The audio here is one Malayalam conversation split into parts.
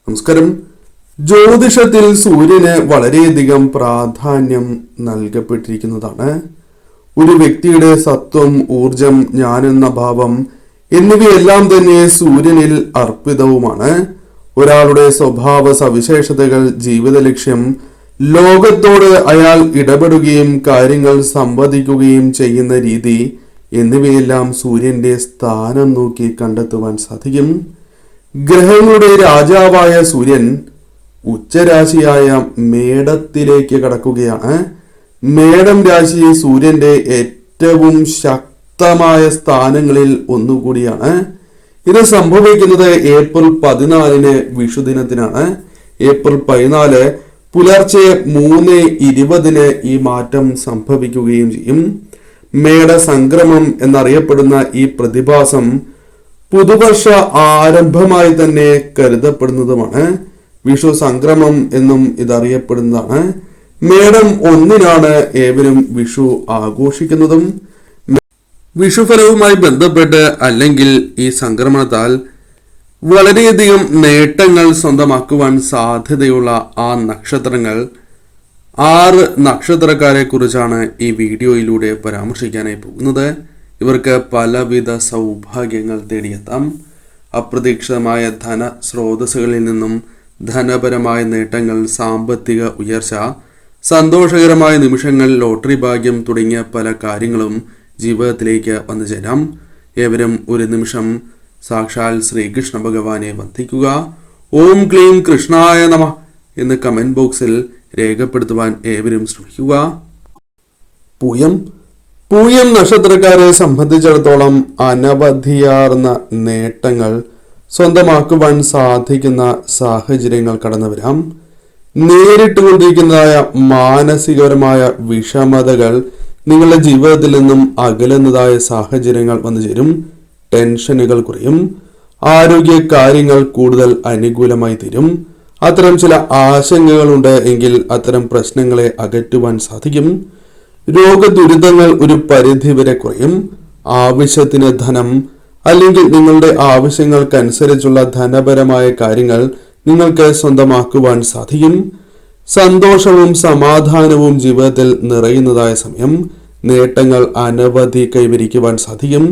നമസ്കാരം. ജ്യോതിഷത്തിൽ സൂര്യന് വളരെയധികം പ്രാധാന്യം നൽകപ്പെട്ടിരിക്കുന്നതാണ്. ഒരു വ്യക്തിയുടെ സത്വം, ഊർജം, ജ്ഞാനെന്ന ഭാവം എന്നിവയെല്ലാം തന്നെ സൂര്യനിൽ അർപ്പിതവുമാണ്. ഒരാളുടെ സ്വഭാവ സവിശേഷതകൾ, ജീവിത ലക്ഷ്യം, ലോകത്തോട് അയാൾ ഇടപെടുകയും കാര്യങ്ങൾ സംവദിക്കുകയും ചെയ്യുന്ന രീതി എന്നിവയെല്ലാം സൂര്യന്റെ സ്ഥാനം നോക്കി കണ്ടെത്തുവാൻ സാധിക്കും. ഗ്രഹങ്ങളുടെ രാജാവായ സൂര്യൻ ഉച്ചരാശിയായ മേടത്തിലേക്ക് കടക്കുകയാണ്. മേടം രാശി സൂര്യന്റെ ഏറ്റവും ശക്തമായ സ്ഥാനങ്ങളിൽ ഒന്നുകൂടിയാണ്. ഇത് സംഭവിക്കുന്നത് ഏപ്രിൽ 14 വിഷുദിനത്തിനാണ്. ഏപ്രിൽ 14 പുലർച്ചെ 3:20 ഈ മാറ്റം സംഭവിക്കുകയും ചെയ്യും. മേട സംക്രമം എന്നറിയപ്പെടുന്ന ഈ പ്രതിഭാസം പുതുവർഷ ആരംഭമായി തന്നെ കരുതപ്പെടുന്നതുമാണ്. വിഷു സംക്രമം എന്നും ഇതറിയപ്പെടുന്നതാണ്. മേടം 1 ഏവരും വിഷു ആഘോഷിക്കുന്നതും. വിഷുഫലവുമായി ബന്ധപ്പെട്ട് അല്ലെങ്കിൽ ഈ സംക്രമണത്താൽ വളരെയധികം നേട്ടങ്ങൾ സ്വന്തമാക്കുവാൻ സാധ്യതയുള്ള ആ നക്ഷത്രങ്ങൾ 6 നക്ഷത്രക്കാരെ കുറിച്ചാണ് ഈ വീഡിയോയിലൂടെ പരാമർശിക്കാനായി പോകുന്നത്. ഇവർക്ക് പലവിധ സൗഭാഗ്യങ്ങൾ തേടിയെത്താം. അപ്രതീക്ഷിതമായ ധന സ്രോതസ്സുകളിൽ നിന്നും ധനപരമായ നേട്ടങ്ങൾ, സാമ്പത്തിക ഉയർച്ച, സന്തോഷകരമായ നിമിഷങ്ങൾ, ലോട്ടറി ഭാഗ്യം തുടങ്ങിയ പല കാര്യങ്ങളും ജീവിതത്തിലേക്ക് വന്നു ചേരാം. ഏവരും ഒരു നിമിഷം സാക്ഷാൽ ശ്രീകൃഷ്ണ ഭഗവാനെ വന്ദിക്കുക. ഓം ക്ലീം കൃഷ്ണായ നമഃ എന്ന് കമന്റ് ബോക്സിൽ രേഖപ്പെടുത്തുവാൻ ഏവരും ശ്രമിക്കുക. പൂയം നക്ഷത്രക്കാരെ സംബന്ധിച്ചിടത്തോളം അനവധിയാർന്ന നേട്ടങ്ങൾ സ്വന്തമാക്കുവാൻ സാധിക്കുന്ന സാഹചര്യങ്ങൾ കടന്നു വരാം. നേരിട്ടുകൊണ്ടിരിക്കുന്നതായ മാനസികപരമായ വിഷമതകൾ നിങ്ങളുടെ ജീവിതത്തിൽ നിന്നും അകലുന്നതായ സാഹചര്യങ്ങൾ വന്നു ചേരും. ടെൻഷനുകൾ കുറയും. ആരോഗ്യ കാര്യങ്ങൾ കൂടുതൽ അനുകൂലമായി തീരും. അത്തരം ചില ആശങ്കകളുണ്ട് എങ്കിൽ അത്തരം പ്രശ്നങ്ങളെ അകറ്റുവാൻ സാധിക്കും. രോഗദുരിതങ്ങൾ ഒരു പരിധിവരെ കുറയും. ആവശ്യത്തിന് ധനം അല്ലെങ്കിൽ നിങ്ങളുടെ ആവശ്യങ്ങൾക്കനുസരിച്ചുള്ള ധനപരമായ കാര്യങ്ങൾ നിങ്ങൾക്ക് സ്വന്തമാക്കുവാൻ സാധിക്കും. സന്തോഷവും സമാധാനവും ജീവിതത്തിൽ നിറയുന്നതായ സമയം. നേട്ടങ്ങൾ അനവധി കൈവരിക്കുവാൻ സാധിക്കും.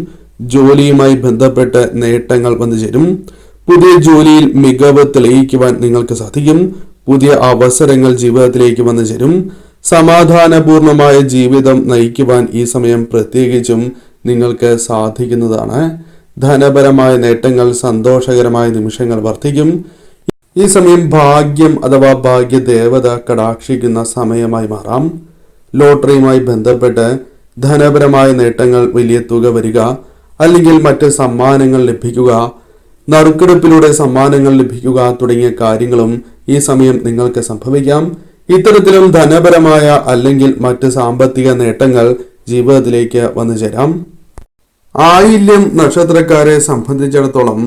ജോലിയുമായി ബന്ധപ്പെട്ട് നേട്ടങ്ങൾ വന്നു ചേരും. പുതിയ ജോലിയിൽ മികവ് തെളിയിക്കുവാൻ നിങ്ങൾക്ക് സാധിക്കും. പുതിയ അവസരങ്ങൾ ജീവിതത്തിലേക്ക് വന്നു ചേരും. സമാധാനപൂർണമായ ജീവിതം നയിക്കുവാൻ ഈ സമയം പ്രത്യേകിച്ചും നിങ്ങൾക്ക് സാധിക്കുന്നതാണ്. ധനപരമായ നേട്ടങ്ങൾ, സന്തോഷകരമായ നിമിഷങ്ങൾ വർദ്ധിക്കും. ഈ സമയം ഭാഗ്യം അഥവാ ഭാഗ്യദേവത കടാക്ഷിക്കുന്ന സമയമായി മാറാം. ലോട്ടറിയുമായി ബന്ധപ്പെട്ട് ധനപരമായ നേട്ടങ്ങൾ, വലിയ തുക വരിക അല്ലെങ്കിൽ മറ്റ് സമ്മാനങ്ങൾ ലഭിക്കുക, നറുക്കെടുപ്പിലൂടെ സമ്മാനങ്ങൾ ലഭിക്കുക തുടങ്ങിയ കാര്യങ്ങളും ഈ സമയം നിങ്ങൾക്ക് സംഭവിക്കാം. ഇത്തരത്തിലും ധനപരമായ അല്ലെങ്കിൽ മറ്റ് സാമ്പത്തിക നേട്ടങ്ങൾ ജീവിതത്തിലേക്ക് വന്നു ചേരാം. ആയില്യം നക്ഷത്രക്കാരെ സംബന്ധിച്ചിടത്തോളം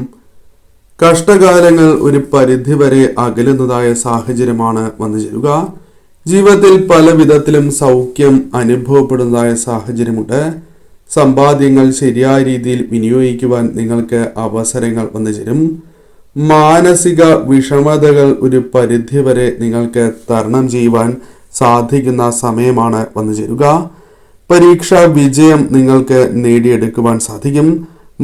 കഷ്ടകാലങ്ങൾ ഒരു പരിധിവരെ അകലുന്നതായ സാഹചര്യമാണ് വന്നു ചേരുക. ജീവിതത്തിൽ പല വിധത്തിലും സൗഖ്യം അനുഭവപ്പെടുന്നതായ സാഹചര്യമുണ്ട്. സമ്പാദ്യങ്ങൾ ശരിയായ രീതിയിൽ വിനിയോഗിക്കുവാൻ നിങ്ങൾക്ക് അവസരങ്ങൾ വന്നു ചേരും. മാനസിക വിഷമതകൾ ഒരു പരിധിവരെ നിങ്ങൾക്ക് തരണം ചെയ്യുവാൻ സാധിക്കുന്ന സമയമാണ് വന്നു ചേരുക. പരീക്ഷാ വിജയം നിങ്ങൾക്ക് നേടിയെടുക്കുവാൻ സാധിക്കും.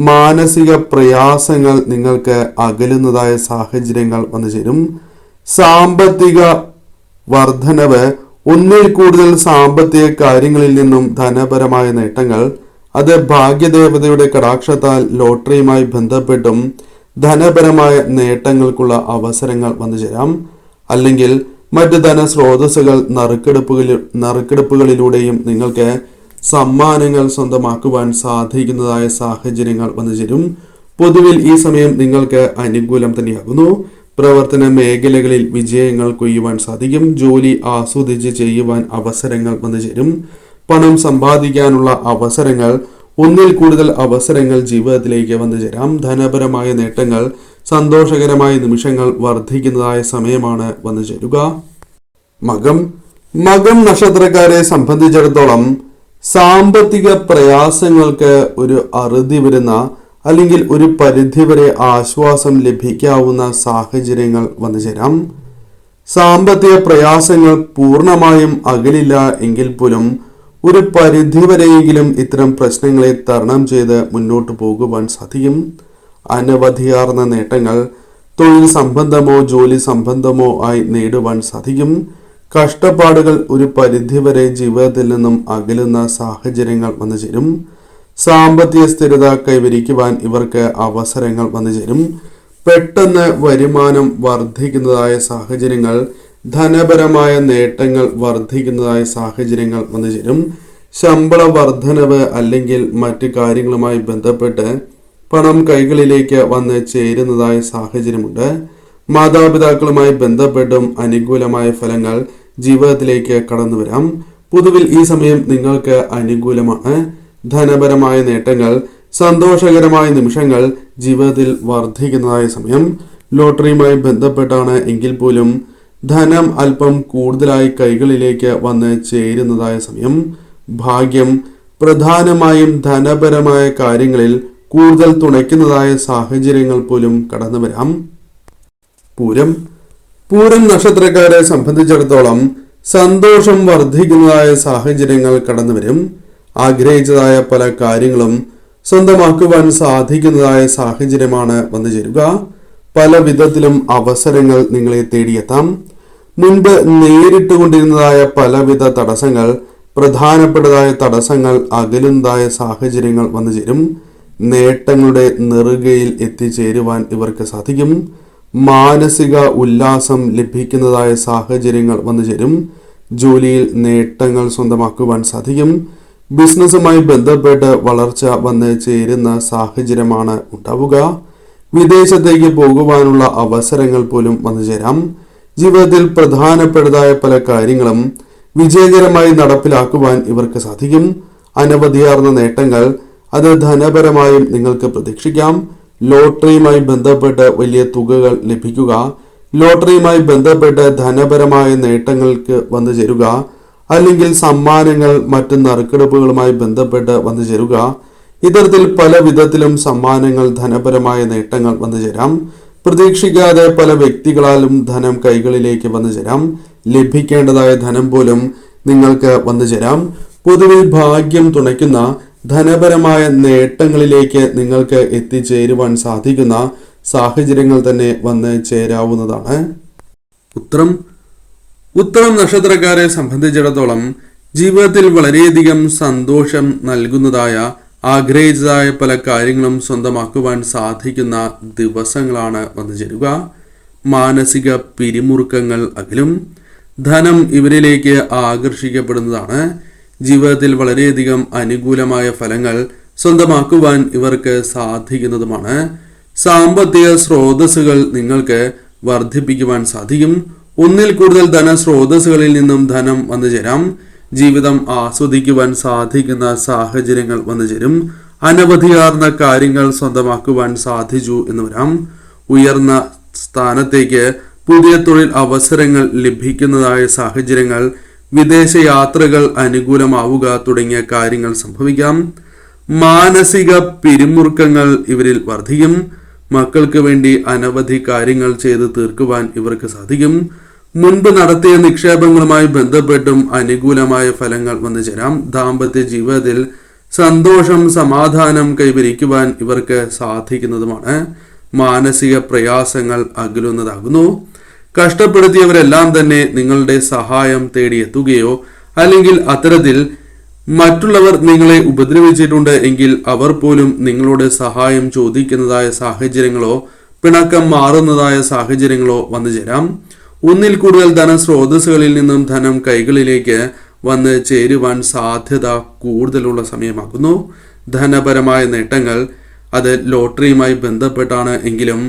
മാനസിക പ്രയാസങ്ങൾ നിങ്ങൾക്ക് അകലുന്നതായ സാഹചര്യങ്ങൾ വന്നു ചേരും. സാമ്പത്തിക വർധനവ്, ഒന്നിൽ കൂടുതൽ സാമ്പത്തിക കാര്യങ്ങളിൽ നിന്നും ധനപരമായ നേട്ടങ്ങൾ, അത് ഭാഗ്യദേവതയുടെ കടാക്ഷത്താൽ ലോട്ടറിയുമായി ബന്ധപ്പെട്ടും ധനപരമായ നേട്ടങ്ങൾക്കുള്ള അവസരങ്ങൾ വന്നു ചേരാം. അല്ലെങ്കിൽ മറ്റ് ധനസ്രോതസ്സുകൾ, നറുക്കെടുപ്പുകളിലൂടെയും നിങ്ങൾക്ക് സമ്മാനങ്ങൾ സ്വന്തമാക്കുവാൻ സാധിക്കുന്നതായ സാഹചര്യങ്ങൾ വന്നു ചേരും. പൊതുവിൽ ഈ സമയം നിങ്ങൾക്ക് അനുകൂലം തന്നെയാകുന്നു. പ്രവർത്തന മേഖലകളിൽ വിജയങ്ങൾ കൊയ്യുവാൻ സാധിക്കും. ജോലി ആസ്വദിച്ച് ചെയ്യുവാൻ അവസരങ്ങൾ വന്നു ചേരും. പണം സമ്പാദിക്കാനുള്ള അവസരങ്ങൾ, ഒന്നിൽ കൂടുതൽ അവസരങ്ങൾ ജീവിതത്തിലേക്ക് വന്നു ചേരാം. ധനപരമായ നേട്ടങ്ങൾ, സന്തോഷകരമായ നിമിഷങ്ങൾ വർദ്ധിക്കുന്നതായ സമയമാണ് വന്നു ചേരുക. മകം നക്ഷത്രക്കാരെ സംബന്ധിച്ചിടത്തോളം സാമ്പത്തിക പ്രയാസങ്ങൾക്ക് ഒരു അറുതി വരുന്ന അല്ലെങ്കിൽ ഒരു പരിധിവരെ ആശ്വാസം ലഭിക്കാവുന്ന സാഹചര്യങ്ങൾ വന്നു ചേരാം. സാമ്പത്തിക പ്രയാസങ്ങൾ പൂർണ്ണമായും അകലില്ല എങ്കിൽ പോലും ഒരു പരിധിവരെയെങ്കിലും ഇത്തരം പ്രശ്നങ്ങളെ തരണം ചെയ്ത് മുന്നോട്ട് പോകുവാൻ സാധിക്കും. അനവധിയാർന്ന നേട്ടങ്ങൾ തൊഴിൽ സംബന്ധമോ ജോലി സംബന്ധമോ ആയി നേടുവാൻ സാധിക്കും. കഷ്ടപ്പാടുകൾ ഒരു പരിധിവരെ ജീവിതത്തിൽ നിന്നും അകലുന്ന സാഹചര്യങ്ങൾ വന്നു ചേരും. സാമ്പത്തിക സ്ഥിരത കൈവരിക്കുവാൻ ഇവർക്ക് അവസരങ്ങൾ വന്നു ചേരും. പെട്ടെന്ന് വരുമാനം വർദ്ധിക്കുന്നതായ സാഹചര്യങ്ങൾ, ധനപരമായ നേട്ടങ്ങൾ വർദ്ധിക്കുന്നതായ സാഹചര്യങ്ങൾ വന്നു ചേരും. ശമ്പള വർധനവ് അല്ലെങ്കിൽ മറ്റു കാര്യങ്ങളുമായി ബന്ധപ്പെട്ട് പണം കൈകളിലേക്ക് വന്ന് ചേരുന്നതായ സാഹചര്യമുണ്ട്. മാതാപിതാക്കളുമായി ബന്ധപ്പെട്ടും അനുകൂലമായ ഫലങ്ങൾ ജീവിതത്തിലേക്ക് കടന്നു വരാം. പൊതുവിൽ ഈ സമയം നിങ്ങൾക്ക് അനുകൂലമാണ്. ധനപരമായ നേട്ടങ്ങൾ, സന്തോഷകരമായ നിമിഷങ്ങൾ ജീവിതത്തിൽ വർദ്ധിക്കുന്നതായ സമയം. ലോട്ടറിയുമായി ബന്ധപ്പെട്ടാണ് എങ്കിൽ പോലും ധനം അല്പം കൂടുതലായി കൈകളിലേക്ക് വന്ന് ചേരുന്നതായ സമയം. ഭാഗ്യം പ്രധാനമായും ധനപരമായ കാര്യങ്ങളിൽ കൂടുതൽ തുണയ്ക്കുന്നതായ സാഹചര്യങ്ങൾ പോലും കടന്നു വരാം. പൂരം നക്ഷത്രക്കാരെ സംബന്ധിച്ചിടത്തോളം സന്തോഷം വർദ്ധിക്കുന്നതായ സാഹചര്യങ്ങൾ കടന്നു വരും. ആഗ്രഹിച്ചതായ പല കാര്യങ്ങളും സ്വന്തമാക്കുവാൻ സാധിക്കുന്നതായ സാഹചര്യമാണ് വന്നു ചേരുക. പല വിധത്തിലും അവസരങ്ങൾ നിങ്ങളെ തേടിയെത്താം. മുൻപ് നേരിട്ടുകൊണ്ടിരുന്നതായ പലവിധ തടസ്സങ്ങൾ, പ്രധാനപ്പെട്ടതായ തടസ്സങ്ങൾ അകലുന്നതായ സാഹചര്യങ്ങൾ വന്നു ചേരും. നേട്ടങ്ങളുടെ നെറുകയിൽ എത്തിച്ചേരുവാൻ ഇവർക്ക് സാധിക്കും. മാനസിക ഉല്ലാസം ലഭിക്കുന്നതായ സാഹചര്യങ്ങൾ വന്നു ചേരും. ജോലിയിൽ നേട്ടങ്ങൾ സ്വന്തമാക്കുവാൻ സാധിക്കും. ബിസിനസ്സുമായി ബന്ധപ്പെട്ട് വളർച്ച വന്ന് ചേരുന്ന സാഹചര്യമാണ് ഉണ്ടാവുക. വിദേശത്തേക്ക് പോകുവാനുള്ള അവസരങ്ങൾ പോലും വന്നു ചേരാം. ജീവിതത്തിൽ പ്രധാനപ്പെട്ടതായ പല കാര്യങ്ങളും വിജയകരമായി നടപ്പിലാക്കുവാൻ ഇവർക്ക് സാധിക്കും. അനവധിയാർന്ന നേട്ടങ്ങൾ, അത് ധനപരമായും നിങ്ങൾക്ക് പ്രതീക്ഷിക്കാം. ലോട്ടറിയുമായി ബന്ധപ്പെട്ട് വലിയ തുകകൾ ലഭിക്കുക, ലോട്ടറിയുമായി ബന്ധപ്പെട്ട് ധനപരമായ നേട്ടങ്ങൾക്ക് വന്നു ചേരുക, അല്ലെങ്കിൽ സമ്മാനങ്ങൾ മറ്റു നറുക്കെടുപ്പുകളുമായി ബന്ധപ്പെട്ട് വന്നു ചേരുക. ഇത്തരത്തിൽ പല വിധത്തിലും സമ്മാനങ്ങൾ, ധനപരമായ നേട്ടങ്ങൾ വന്നു ചേരാം. പ്രതീക്ഷിക്കാതെ പല വ്യക്തികളാലും ധനം കൈകളിലേക്ക് വന്നു ചേരാം. ലഭിക്കേണ്ടതായ ധനം പോലും നിങ്ങൾക്ക് വന്നു ചേരാം. പൊതുവിൽ ഭാഗ്യം തുണയ്ക്കുന്ന ധനപരമായ നേട്ടങ്ങളിലേക്ക് നിങ്ങൾക്ക് എത്തിച്ചേരുവാൻ സാധിക്കുന്ന സാഹചര്യങ്ങൾ തന്നെ വന്ന് ചേരാവുന്നതാണ്. ഉത്രം നക്ഷത്രക്കാരെ സംബന്ധിച്ചിടത്തോളം ജീവിതത്തിൽ വളരെയധികം സന്തോഷം നൽകുന്നതായ, ആഗ്രഹിച്ചതായ പല കാര്യങ്ങളും സ്വന്തമാക്കുവാൻ സാധിക്കുന്ന ദിവസങ്ങളാണ് വന്നു ചേരുക. മാനസിക പിരിമുറുക്കങ്ങൾ അകലും. ധനം ഇവരിലേക്ക് ആകർഷിക്കപ്പെടുന്നതാണ്. ജീവിതത്തിൽ വളരെയധികം അനുകൂലമായ ഫലങ്ങൾ സ്വന്തമാക്കുവാൻ ഇവർക്ക് സാധിക്കുന്നതുമാണ്. സാമ്പത്തിക സ്രോതസ്സുകൾ നിങ്ങൾക്ക് വർദ്ധിപ്പിക്കുവാൻ സാധിക്കും. ഒന്നിൽ കൂടുതൽ ധനസ്രോതസ്സുകളിൽ നിന്നും ധനം വന്നു ചേരാം. ജീവിതം ആസ്വദിക്കുവാൻ സാധിക്കുന്ന സാഹചര്യങ്ങൾ വന്നു ചേരും. അനവധിയാർന്ന കാര്യങ്ങൾ സ്വന്തമാക്കുവാൻ സാധിച്ചു എന്ന് വരാം. ഉയർന്ന സ്ഥാനത്തേക്ക് പുതിയ തൊഴിൽ അവസരങ്ങൾ ലഭിക്കുന്നതായ സാഹചര്യങ്ങൾ, വിദേശ യാത്രകൾ അനുകൂലമാവുക തുടങ്ങിയ കാര്യങ്ങൾ സംഭവിക്കാം. മാനസിക പിരിമുറുക്കങ്ങൾ ഇവരിൽ വർദ്ധിക്കും. മക്കൾക്ക് വേണ്ടി അനവധി കാര്യങ്ങൾ ചെയ്ത് തീർക്കുവാൻ ഇവർക്ക് സാധിക്കും. മുൻപ് നടത്തിയ നിക്ഷേപങ്ങളുമായി ബന്ധപ്പെട്ടും അനുകൂലമായ ഫലങ്ങൾ വന്നു ചേരാം. ദാമ്പത്യ ജീവിതത്തിൽ സന്തോഷം, സമാധാനം കൈവരിക്കുവാൻ ഇവർക്ക് സാധിക്കുന്നതുമാണ്. മാനസിക പ്രയാസങ്ങൾ അകലുന്നതാകുന്നു. കഷ്ടപ്പെടുത്തിയവരെല്ലാം തന്നെ നിങ്ങളുടെ സഹായം തേടിയെത്തുകയോ അല്ലെങ്കിൽ അത്തരത്തിൽ മറ്റുള്ളവർ നിങ്ങളെ ഉപദ്രവിച്ചിട്ടുണ്ട് എങ്കിൽ അവർ പോലും നിങ്ങളോട് സഹായം ചോദിക്കുന്നതായ സാഹചര്യങ്ങളോ പിണക്കം മാറുന്നതായ സാഹചര്യങ്ങളോ വന്നു ചേരാം. ഒന്നിൽ കൂടുതൽ ധനസ്രോതസ്സുകളിൽ നിന്നും ധനം കൈകളിലേക്ക് വന്ന് ചേരുവാൻ സാധ്യത കൂടുതലുള്ള സമയമാകുന്നു. ധനപരമായ നേട്ടങ്ങൾ, അത് ലോട്ടറിയുമായി ബന്ധപ്പെട്ടാണ് എങ്കിലും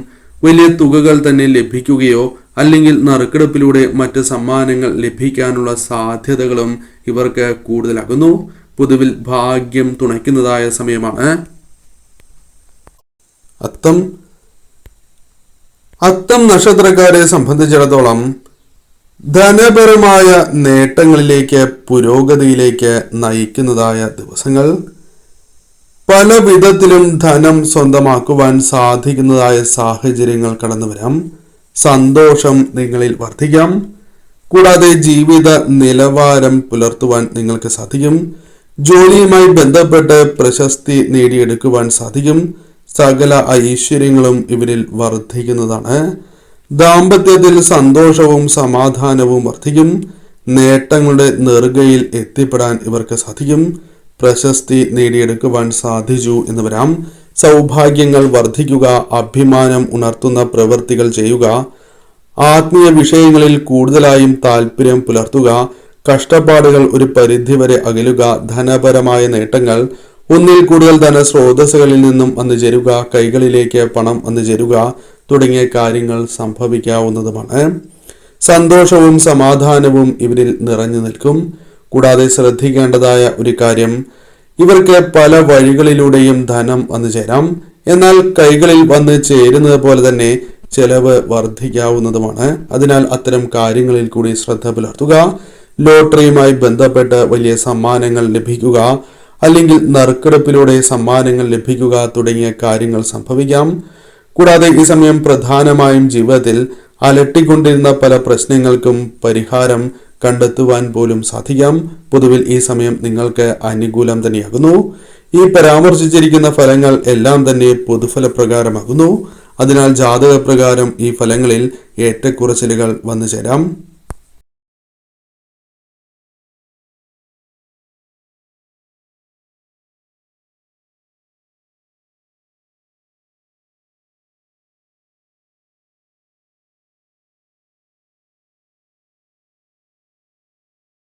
വലിയ തുകകൾ തന്നെ ലഭിക്കുകയോ അല്ലെങ്കിൽ നറുക്കെടുപ്പിലൂടെ മറ്റ് സമ്മാനങ്ങൾ ലഭിക്കാനുള്ള സാധ്യതകളും ഇവർക്ക് കൂടുതലാകുന്നു. പൊതുവിൽ ഭാഗ്യം തുണയ്ക്കുന്നതായ സമയമാണ്. അത്തം നക്ഷത്രക്കാരെ സംബന്ധിച്ചിടത്തോളം ധനപരമായ നേട്ടങ്ങളിലേക്ക്, പുരോഗതിയിലേക്ക് നയിക്കുന്നതായ ദിവസങ്ങൾ. പല വിധത്തിലും ധനം സ്വന്തമാക്കുവാൻ സാധിക്കുന്നതായ സാഹചര്യങ്ങൾ കടന്നു വരാം. സന്തോഷം നിങ്ങളിൽ വർദ്ധിക്കാം. കൂടാതെ ജീവിത നിലവാരം പുലർത്തുവാൻ നിങ്ങൾക്ക് സാധിക്കും. ജോലിയുമായി ബന്ധപ്പെട്ട് പ്രശസ്തി നേടിയെടുക്കുവാൻ സാധിക്കും. സകല ഐശ്വര്യങ്ങളും ഇവരിൽ വർദ്ധിക്കുന്നതാണ്. ദാമ്പത്യത്തിൽ സന്തോഷവും സമാധാനവും വർദ്ധിക്കും. നേട്ടങ്ങളുടെ നെറുകയിൽ എത്തിപ്പെടാൻ ഇവർക്ക് സാധിക്കും. പ്രശസ്തി നേടിയെടുക്കുവാൻ സാധിച്ചു എന്ന് വരാം. സൗഭാഗ്യങ്ങൾ വർദ്ധിക്കുക, അഭിമാനം ഉണർത്തുന്ന പ്രവൃത്തികൾ ചെയ്യുക, ആത്മീയ വിഷയങ്ങളിൽ കൂടുതലായും താല്പര്യം പുലർത്തുക, കഷ്ടപ്പാടുകൾ ഒരു പരിധിവരെ അകലുക, ധനപരമായ നേട്ടങ്ങൾ, ഒന്നിൽ കൂടുതൽ ധനസ്രോതസ്സുകളിൽ നിന്നും വന്നു ചേരുക, കൈകളിലേക്ക് പണം വന്നു ചേരുക തുടങ്ങിയ കാര്യങ്ങൾ സംഭവിക്കാവുന്നതുമാണ്. സന്തോഷവും സമാധാനവും ഇവരിൽ നിറഞ്ഞു നിൽക്കും. കൂടാതെ ശ്രദ്ധിക്കേണ്ടതായ ഒരു കാര്യം, ഇവർക്ക് പല വഴികളിലൂടെയും ധനം വന്നു ചേരാം. എന്നാൽ കൈകളിൽ വന്ന് ചേരുന്നത് പോലെ തന്നെ ചെലവ് വർദ്ധിക്കാവുന്നതുമാണ്. അതിനാൽ അത്തരം കാര്യങ്ങളിൽ കൂടി ശ്രദ്ധ പുലർത്തുക. ലോട്ടറിയുമായി ബന്ധപ്പെട്ട് വലിയ സമ്മാനങ്ങൾ ലഭിക്കുക, അല്ലെങ്കിൽ നറുക്കെടുപ്പിലൂടെ സമ്മാനങ്ങൾ ലഭിക്കുക തുടങ്ങിയ കാര്യങ്ങൾ സംഭവിക്കാം. കൂടാതെ ഈ സമയം പ്രധാനമായും ജീവിതത്തിൽ അലട്ടിക്കൊണ്ടിരുന്ന പല പ്രശ്നങ്ങൾക്കും പരിഹാരം കണ്ടെത്തുവാൻ പോലും സാധിക്കാം. പൊതുവിൽ ഈ സമയം നിങ്ങൾക്ക് അനുകൂലം തന്നെയാകുന്നു. ഈ പരാമർശിച്ചിരിക്കുന്ന ഫലങ്ങൾ എല്ലാം തന്നെ പൊതുഫലപ്രകാരമാകുന്നു. അതിനാൽ ജാതകപ്രകാരം ഈ ഫലങ്ങളിൽ ഏറ്റക്കുറച്ചിലുകൾ വന്നു ചേരാം.